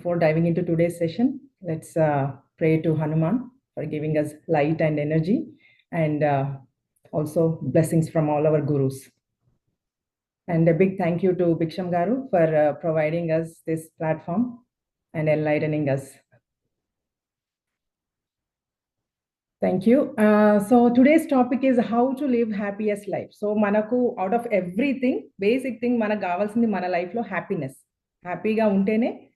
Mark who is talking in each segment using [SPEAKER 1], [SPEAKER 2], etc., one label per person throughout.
[SPEAKER 1] Before diving into today's session, let's pray to Hanuman for giving us light and energy, and also blessings from all our gurus. And a big thank you to Bhiksham Garu for providing us this platform and enlightening us. Thank you. So today's topic is how to live happiest life. So manaku out of everything, basic thing manaku kavalsindi mana life lo happiness. Happy ga untene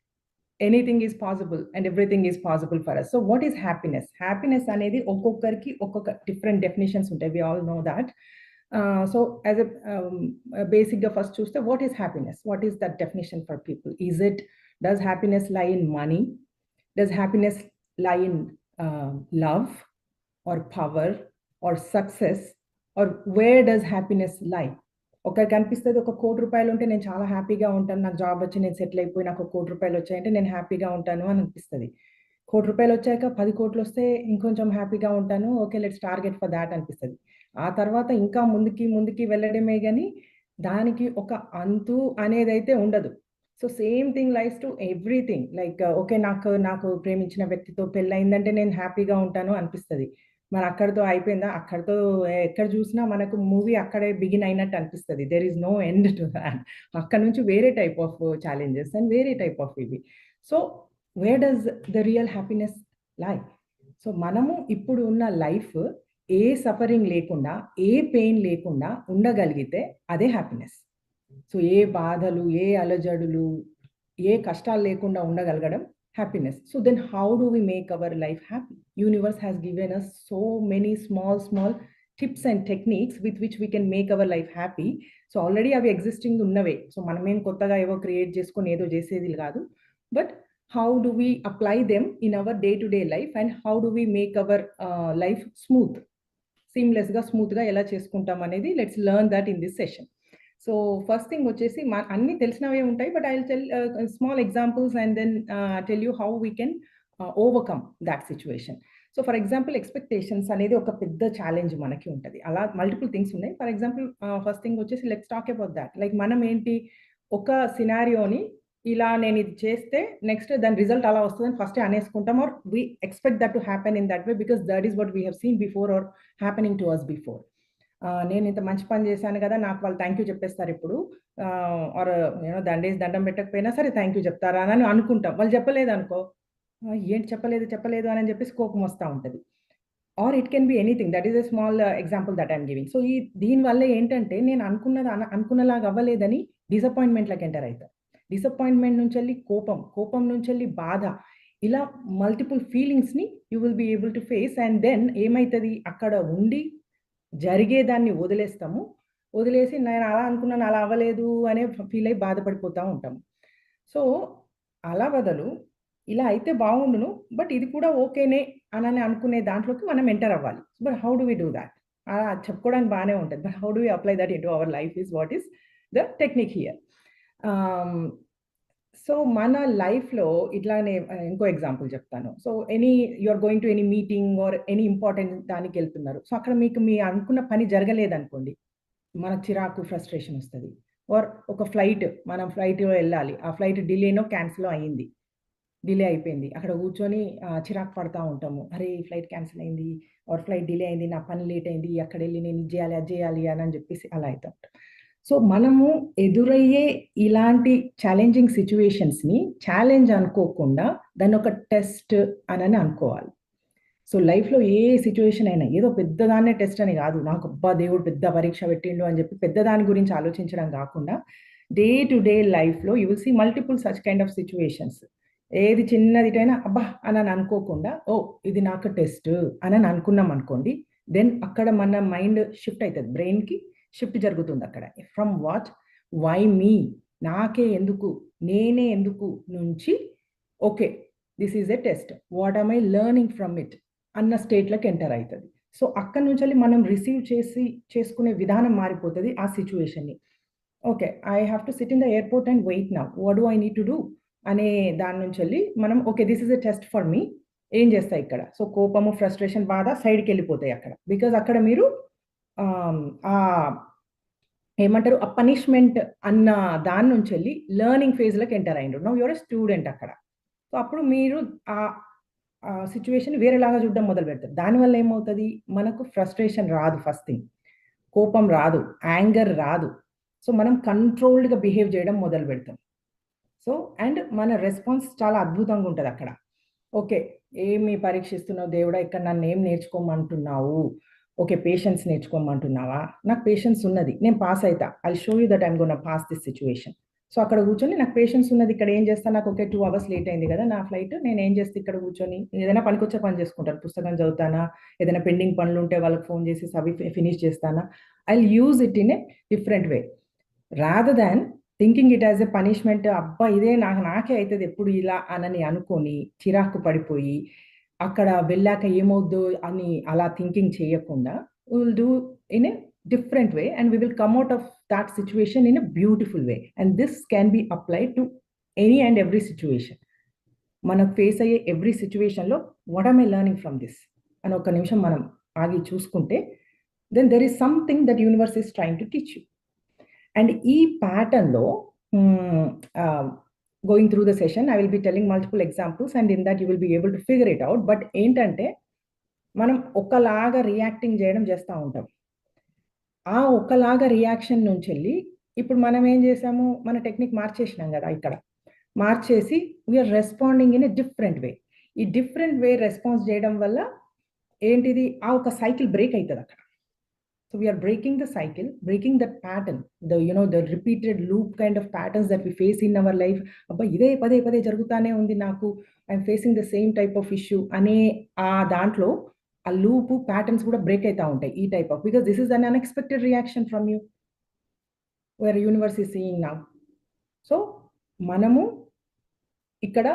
[SPEAKER 1] anything is possible and everything is possible for us. So what is happiness? Happiness anedi okokkariki okokka different definitions untayi. We all know that. So as a basic ga first choose what is happiness? What is that definition for people? Does happiness lie in money? Does happiness lie in love or power or success, or where does happiness lie? ఒకరికి అనిపిస్తుంది ఒక కోటి రూపాయలు ఉంటే నేను చాలా హ్యాపీగా ఉంటాను, నాకు జాబ్ వచ్చి నేను సెటిల్ అయిపోయి నాకు ఒక కోటి రూపాయలు వచ్చాయంటే నేను హ్యాపీగా ఉంటాను అని అనిపిస్తుంది. కోటి రూపాయలు వచ్చాక 10 కోట్లు వస్తే ఇంకొంచెం హ్యాపీగా ఉంటాను, okay let's target for that అనిపిస్తుంది. ఆ తర్వాత ఇంకా ముందుకి వెళ్ళడమే కానీ దానికి ఒక అంతు అనేది అయితే ఉండదు. So same thing life to everything. Like okay నాకు ప్రేమించిన వ్యక్తితో పెళ్ళయిందంటే నేను హ్యాపీగా ఉంటాను అనిపిస్తుంది. మరి అక్కడితో అయిపోయిందా? అక్కడితో ఎక్కడ చూసినా మనకు మూవీ అక్కడే బిగిన్ అయినట్టు అనిపిస్తుంది. There is no end to that. అక్కడ నుంచి వేరే టైప్ ఆఫ్ ఛాలెంజెస్ అండ్ వేరే టైప్ ఆఫ్ ఇవి. So where does the real happiness lie? So మనము ఇప్పుడు ఉన్న లైఫ్ ఏ సఫరింగ్ లేకుండా, ఏ పెయిన్ లేకుండా ఉండగలిగితే అదే హ్యాపీనెస్. సో ఏ బాధలు, ఏ అలజడులు, ఏ కష్టాలు లేకుండా ఉండగలగడం happiness. So then how do we make our life happy? Universe has given us so many small tips and techniques with which we can make our life happy. So already avi existing unnave. So manamem kottaga evo create cheskoni edo chesedi kaadu, but how do we apply them in our day to day life, and how do we make our life smooth, seamless ga smooth ga ela cheskuntam anedi let's learn that in this session. So first thing వచ్చేసి అన్ని తెలిసినవే ఉంటాయి, but I will tell small examples and then tell you how we can overcome that situation. So for example expectations అనేది ఒక పెద్ద challenge మనకి ఉంటుంది. అలా మల్టిపుల్ థింగ్స్ ఉన్నాయి. ఫర్ ఎగ్జాంపుల్ ఫస్ట్ థింగ్ వచ్చేసి let's talk about that. Like మనం ఏంటి, ఒక సినారియోని ఇలా నేను ఇది చేస్తే నెక్స్ట్ దాని రిజల్ట్ అలా వస్తుందని ఫస్ట్ అనేసుకుంటాం, or we expect that to happen in that way because that is what we have seen before or happening to us before. నేను ఇంత మంచి పని చేశాను కదా, నాకు వాళ్ళు థ్యాంక్ యూ చెప్పేస్తారు ఇప్పుడు, ఆర్ నేను దండం పెట్టకపోయినా సరే థ్యాంక్ యూ చెప్తారా అని అనుకుంటాం. వాళ్ళు చెప్పలేదు అనుకో, ఏంటి చెప్పలేదు అని చెప్పేసి కోపం వస్తూ ఉంటుంది. Or it can be anything. That is a small example that I'm giving. So దీనివల్ల ఏంటంటే నేను అనుకున్నలాగా అవ్వలేదని డిసప్పాయింట్మెంట్లోకి ఎంటర్ అవుతాను. డిసప్పాయింట్మెంట్ నుంచి వెళ్ళి కోపం నుంచి వెళ్ళి బాధ, ఇలా మల్టిపుల్ ఫీలింగ్స్ని you will be able to face. And then ఏమవుతుంది, అక్కడ ఉండి జరిగేదాన్ని వదిలేసి నేను అలా అనుకున్నాను అలా అవ్వలేదు అనే ఫీల్ అయ్యి బాధపడిపోతూ ఉంటాము. సో అలా బదులు ఇలా అయితే బాగుండును, బట్ ఇది కూడా ఓకేనే అని అనుకునే దాంట్లోకి మనం ఎంటర్ అవ్వాలి. But how do we do that? అలా చెప్పుకోవడానికి బాగానే ఉంటుంది, but how do we apply that into our life is what is the technique here. So మన లైఫ్లో ఇట్లానే ఇంకో ఎగ్జాంపుల్ చెప్తాను. So you are going to any meeting or any important దానికి వెళ్తున్నారు. సో అక్కడ మీకు మీ అనుకున్న పని జరగలేదనుకోండి, మనకు చిరాకు, ఫ్రస్ట్రేషన్ వస్తుంది. ఆర్ ఒక మనం ఫ్లైట్లో వెళ్ళాలి, ఆ ఫ్లైట్ క్యాన్సిల్ డిలే అయిపోయింది, అక్కడ కూర్చొని చిరాకు పడతా ఉంటాము, అరే ఫ్లైట్ క్యాన్సిల్ అయింది ఆర్ ఫ్లైట్ డిలే అయింది, నా పని లేట్ అయింది, అక్కడ వెళ్ళి నేను ఇది చేయాలి అది చేయాలి అని చెప్పేసి అలా అవుతా ఉంటాం. సో మనము ఎదురయ్యే ఇలాంటి ఛాలెంజింగ్ సిచ్యువేషన్స్ని ఛాలెంజ్ అనుకోకుండా దాన్ని ఒక టెస్ట్ అని అనుకోవాలి. సో లైఫ్లో ఏ సిచ్యువేషన్ అయినా ఏదో పెద్దదాన్నే టెస్ట్ అని కాదు, నాకు అబ్బా దేవుడు పెద్ద పరీక్ష పెట్టిండు అని చెప్పి పెద్దదాని గురించి ఆలోచించడం కాకుండా డే టు డే లైఫ్లో you will see multiple such kind of situations. ఏది చిన్నదిటైనా అబ్బా అని అనుకోకుండా ఇది నాకు టెస్ట్ అని అనుకున్నాం అనుకోండి, దెన్ అక్కడ మన మైండ్ షిఫ్ట్ అవుతుంది, బ్రెయిన్కి షిఫ్ట్ జరుగుతుంది అక్కడ. ఫ్రమ్ వాట్, వై మీ, నాకే ఎందుకు, నేనే ఎందుకు నుంచి okay this is a test, what am I learning from it అన్న స్టేట్లోకి ఎంటర్ అవుతుంది. సో అక్కడ నుంచి మనం రిసీవ్ చేసుకునే విధానం మారిపోతుంది ఆ సిచ్యువేషన్ని. Okay I have to sit in the airport and wait now, what do I need to do అనే దాని నుంచి వెళ్ళి మనం okay this is a test for me, ఏం చేస్తాయి ఇక్కడ. సో కోపము, ఫ్రస్ట్రేషన్, బాధ సైడ్కి వెళ్ళిపోతాయి అక్కడ, బికాజ్ అక్కడ మీరు ఏమంటారు ఆ పనిష్మెంట్ అన్న దాని నుంచి వెళ్ళి లెర్నింగ్ ఫేజ్లోకి ఎంటర్ అయ్యిండ్రు. నౌ యువర్ ఎ స్టూడెంట్ అక్కడ. సో అప్పుడు మీరు సిట్యుయేషన్ వేరేలాగా చూడడం మొదలు పెడతారు. దానివల్ల ఏమవుతది? మనకు ఫ్రస్ట్రేషన్ రాదు ఫస్ట్ థింగ్. కోపం రాదు. యాంగర్ రాదు. సో మనం కంట్రోల్డ్‌గా బిహేవ్ చేయడం మొదలు పెడతాం. సో అండ్ మన రెస్పాన్స్ చాలా అద్భుతంగా ఉంటదక్కడ. ఓకే. ఏమి పరీక్షిస్తున్నావు దేవుడా? ఇక్కడ నన్నేం నేర్చుకోమంటున్నావు? ఓకే. పేషెన్స్ నేర్చుకోమంటున్నావా? నాకు పేషెన్స్ ఉన్నది. నేను పాస్ అయితా. I'll show you that I'm gonna pass this situation. So అక్కడ కూర్చొని నాకు పేషెన్స్ ఉన్నది. ఇక్కడ ఏం చేస్తా? నాకు ఓకే 2 అవర్స్ లేట్ అయింది కదా! నా ఫ్లైట్. నేనేం చేస్తా ఇక్కడ కూర్చొని? ఏదైనా పనికొచ్చే పని చేసుకుంటాను. పుస్తకం చదువుతానా? ఏదైనా పెండింగ్ పనులుంటే వాళ్ళకి ఫోన్ చేసేసి అవి ఫినిష్ చేస్తానా? I'll use it in a different way. Rather than thinking it as a punishment. అబ్బా! ఇదే నాకే అయితది ఎప్పుడు ఇలా అనని అనుకోని చిరాకు పడిపోయి, అక్కడ వెళ్ళాక ఏమవుద్దో అని అలా థింకింగ్ చేయకుండా we will do in a different way and we will come out of that situation in a beautiful way. And this can be applied to any and every situation. మనం ఫేస్ అయ్యే every సిట్యుయేషన్‌లో what am I learning from this అని ఒక్క నిమిషం మనం ఆగి చూసుకుంటే, then there is something that universe is trying to teach you. And ఈ ప్యాటర్న్‌లో hmm. Going through the session I will be telling multiple examples and in that you will be able to figure it out. But ఏంటంటే, మనం ఒకలాగా reacting చేయడం చేస్తా ఉంటాం. ఆ ఒకలాగా రియాక్షన్ నుంచెళ్ళి ఇప్పుడు మనం ఏం చేసాము, మన టెక్నిక్ మార్చేసినాం గదా! ఇక్కడ. మార్చేసి we are responding in a different way. ఈ డిఫరెంట్ వే రెస్పాన్స్ చేయడం వల్ల ఏంటిది, ఆ ఒక సైకిల్ బ్రేక్ అయితదక్కడ. So we are breaking the cycle, breaking that pattern, the repeated loop kind of patterns that we face in our life. అబ్బా! ఇదే పదే పదే జరుగుతానే ఉంది నాకు. I'm facing the same type of issue అనే దాంట్లో ఆ లూపు ప్యాటర్న్స్ కూడా బ్రేక్ అయితా ఉంటాయి. ఈ type of because this is an unexpected reaction from you where universe is seeing now. So మనము ఇక్కడ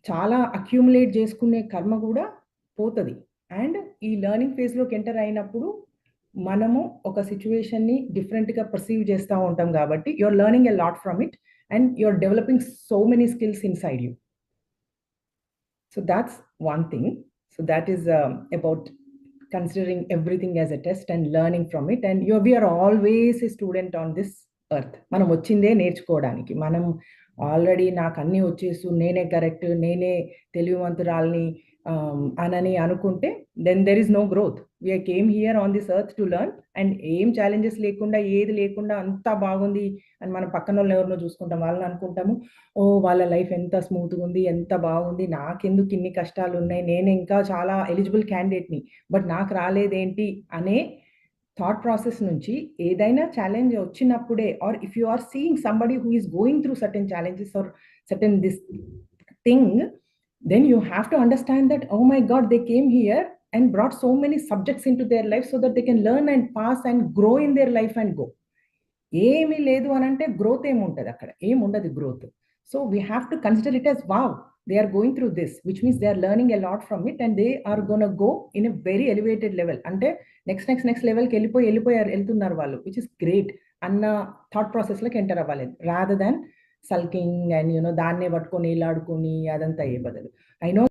[SPEAKER 1] చాలా అక్యుములేట్ చేసుకునే కర్మ కూడా పోతది. అండ్ ఈ లెర్నింగ్ ఫేజ్‌లోకి ఎంటర్ అయినప్పుడు మనము ఒక సిట్యుయేషన్‌ని డిఫరెంట్‌గా పర్సీవ్ చేస్తా ఉంటాం కాబట్టి you are learning a lot from it and you are developing so many skills inside you. So that's one thing. So that is about considering everything as a test and learning from it. And we are always a student on this earth. మనం వచ్చిందే నేర్చుకోవడానికి. మనం already నాకన్నీ వచ్చేసు, నేనే correct, నేనే తెలివివంతురాలిని అనని అనుకుంటే then there is no growth. We came here on this earth to learn and ఏం ఛాలెంజెస్ లేకుండా, ఏది లేకుండా అంతా బాగుంది అని మనం పక్కనోళ్ళని ఎవరినో చూసుకుంటాం. వాళ్ళని అనుకుంటాము, ఓహ్! వాళ్ళ లైఫ్ ఎంత స్మూత్‌గా ఉంది, ఎంత బాగుంది. నాకెందుకు ఇన్ని కష్టాలున్నాయి. నేను ఇంకా చాలా ఎలిజిబుల్ క్యాండిడేట్‌ని. బట్ నాకు రాలేదేంటి అనే థాట్ ప్రాసెస్ నుంచి ఏదైనా ఛాలెంజ్ వచ్చినప్పుడే or if you are seeing somebody who is going through certain challenges or certain this thing, then you have to understand that, oh my God, they came here and brought so many subjects into their life so that they can learn and pass and grow in their life and go. ఏమీ లేదు అనంటే growth ఏముంటది అక్కడ? ఏముండదు growth. So we have to consider it as wow! They are going through this which means they are learning a lot from it and they are gonna go in a very elevated level. అంటే next లెవెల్‌కి ఎళ్తున్నారు వాళ్ళు. Which is great అన్న thought ప్రాసెస్‌లోకి enter అవ్వాలి. Rather than sulking and దాన్నే పట్టుకొని ఎలాడుకొని అదంతా ఏ బదులు. I know